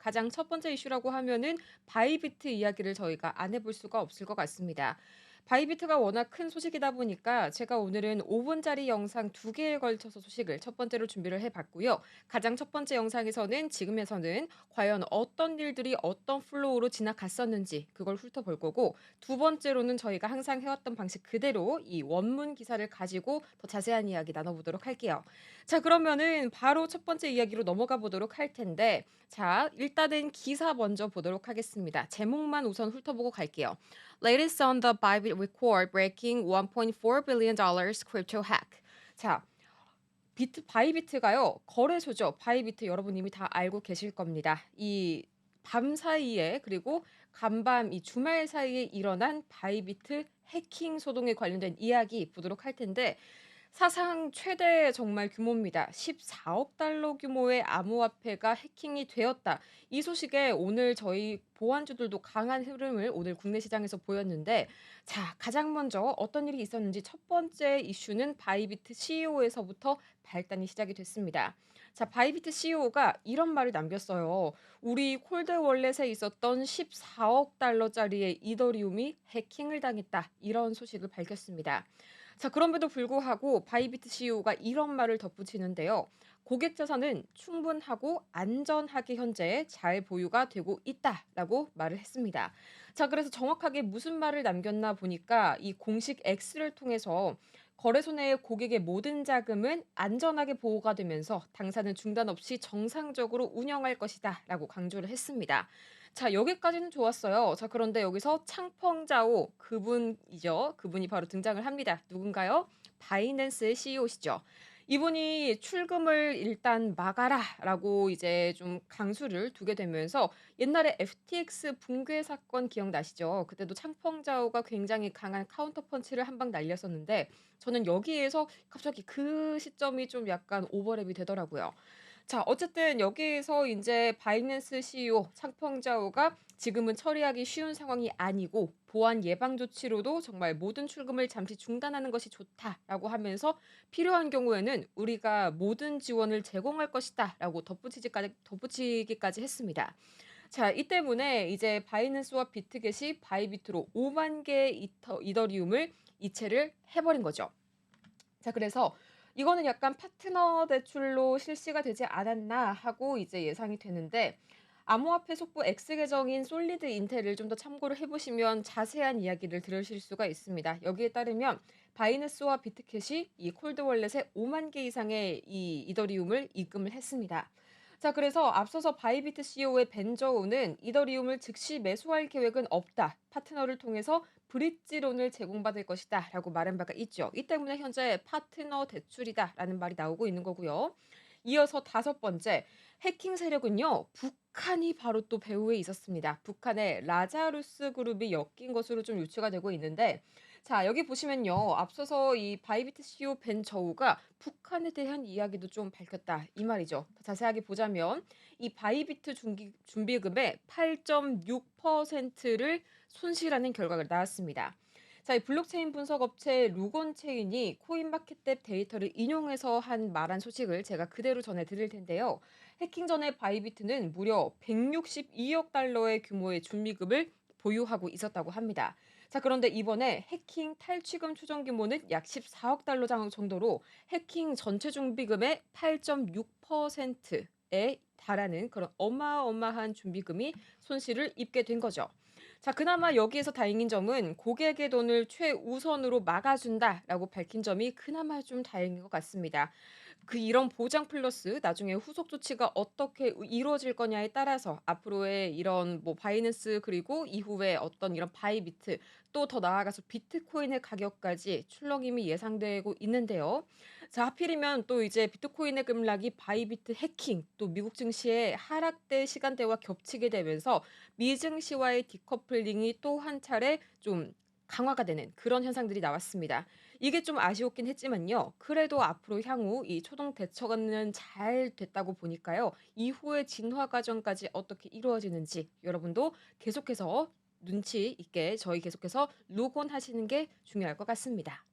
가장 첫 번째 이슈라고 하면은 바이비트 이야기를 저희가 안 해볼 수가 없을 것 같습니다. 바이비트가 워낙 큰 소식이다 보니까 제가 오늘은 5분짜리 영상 2개에 걸쳐서 소식을 첫 번째로 준비를 해봤고요. 가장 첫 번째 영상에서는 지금에서는 과연 어떤 일들이 어떤 플로우로 지나갔었는지 그걸 훑어볼 거고, 두 번째로는 저희가 항상 해왔던 방식 그대로 이 원문 기사를 가지고 더 자세한 이야기 나눠보도록 할게요. 자, 그러면은 바로 첫 번째 이야기로 넘어가 보도록 할 텐데, 자, 일단은 기사 먼저 보도록 하겠습니다. 제목만 우선 훑어보고 갈게요. Latest on the Bybit record breaking $1.4 billion crypto hack. 자, 바이비트가요, 거래소죠. 바이비트 여러분 이미 다 알고 계실 겁니다. 이 밤 사이에 그리고 간밤 이 주말 사이에 일어난 바이비트 해킹 소동에 관련된 이야기 보도록 할 텐데, 사상 최대 정말 규모입니다. 14억 달러 규모의 암호화폐가 해킹이 되었다. 이 소식에 오늘 저희 보안주들도 강한 흐름을 오늘 국내 시장에서 보였는데, 자, 가장 먼저 어떤 일이 있었는지 첫 번째 이슈는 바이비트 CEO에서부터 발단이 시작이 됐습니다. 자, 바이비트 CEO가 이런 말을 남겼어요. 우리 콜드 월렛에 있었던 14억 달러짜리의 이더리움이 해킹을 당했다. 이런 소식을 밝혔습니다. 자, 그럼에도 불구하고 바이비트 CEO가 이런 말을 덧붙이는데요. 고객 자산은 충분하고 안전하게 현재 잘 보유가 되고 있다라고 말을 했습니다. 자, 그래서 정확하게 무슨 말을 남겼나 보니까 이 공식 X를 통해서 거래소 내의 고객의 모든 자금은 안전하게 보호가 되면서 당사는 중단 없이 정상적으로 운영할 것이다라고 강조를 했습니다. 자, 여기까지는 좋았어요. 자, 그런데 여기서 창펑자오 그분이죠. 그분이 바로 등장을 합니다. 누군가요? 바이낸스의 CEO시죠. 이분이 "출금을 일단 막아라."라고 이제 좀 강수를 두게 되면서, 옛날에 FTX 붕괴 사건 기억나시죠? 그때도 창펑자오가 굉장히 강한 카운터 펀치를 한 방 날렸었는데, 저는 여기에서 갑자기 그 시점이 좀 약간 오버랩이 되더라고요. 자, 어쨌든 여기에서 인제 바이낸스 CEO 창펑자오가 지금은 처리하기 쉬운 상황이 아니고 보안 예방 조치로도 정말 "모든 출금을 잠시 중단하는 것이 좋다."라고 하면서 "필요한 경우에는 우리가 모든 지원을 제공할 것이다."라고 덧붙이기까지 했습니다. 자, 이 때문에 이제 바이낸스와 비트겟이 바이비트로 5만 개의 이더리움을 이체를 해 버린 거죠. 자, 그래서 '이거는 약간 파트너 대출로 실시가 되지 않았나.' 하고 이제 예상이 되는데, 암호화폐 속보 X 계정인 솔리드 인텔을 좀 더 참고를 해 보시면 자세한 이야기를 들으실 수가 있습니다. 여기에 따르면 바이낸스와 비트캣이 이 콜드 월렛에 5만 개 이상의 이 이더리움을 입금을 했습니다. 자, 그래서 앞서서 바이비트 CEO의 벤 저우는 "이더리움을 즉시 매수할 계획은 없다. 파트너를 통해서 브릿지론을 제공받을 것이다."라고 말한 바가 있죠. 이 때문에 현재 "파트너 대출이다."라는 말이 나오고 있는 거고요. 이어서 다섯 번째, 해킹 세력은요, 북한이 바로 또 배후에 있었습니다. 북한의 라자루스 그룹이 엮인 것으로 좀 유추가 되고 있는데, 자, 여기 보시면요. 앞서서 이 바이비트 CEO 벤 저우가 북한에 대한 이야기도 좀 밝혔다. 이 말이죠. 더 자세하게 보자면 이 바이비트 준비금의 8.6%를 손실하는 결과가 나왔습니다. 자, 이 블록체인 분석 업체 루건체인이 코인마켓랩 데이터를 인용해서 말한 소식을 제가 그대로 전해 드릴 텐데요. 해킹 전에 바이비트는 무려 162억 달러의 규모의 준비금을 보유하고 있었다고 합니다. 자, 그런데 이번에 해킹 탈취금 추정 규모는 약 14억 달러 정도로 해킹 전체 준비금의 8.6%에 달하는 그런 어마어마한 준비금이 손실을 입게 된 거죠. 자, 그나마 여기에서 다행인 점은 "고객의 돈을 최우선으로 막아준다."라고 밝힌 점이 그나마 좀 다행인 것 같습니다. 이런 보장 플러스 나중에 후속 조치가 어떻게 이루어질 거냐에 따라서 앞으로의 이런 뭐 바이낸스 그리고 이후에 어떤 이런 바이비트, 또 더 나아가서 비트코인의 가격까지 출렁임이 예상되고 있는데요. 자, 하필이면 또 이제 비트코인의 급락이 바이비트 해킹 또 미국 증시의 하락대 시간대와 겹치게 되면서 미증시와의 디커플링이 또 한 차례 좀 강화가 되는 그런 현상들이 나왔습니다. 이게 좀 아쉬웠긴 했지만요. 그래도 앞으로 향후 이 초동 대처는 잘 됐다고 보니까요. 이후의 진화 과정까지 어떻게 이루어지는지 여러분도 계속해서 눈치 있게 저희 계속해서 로그온 하시는 게 중요할 것 같습니다.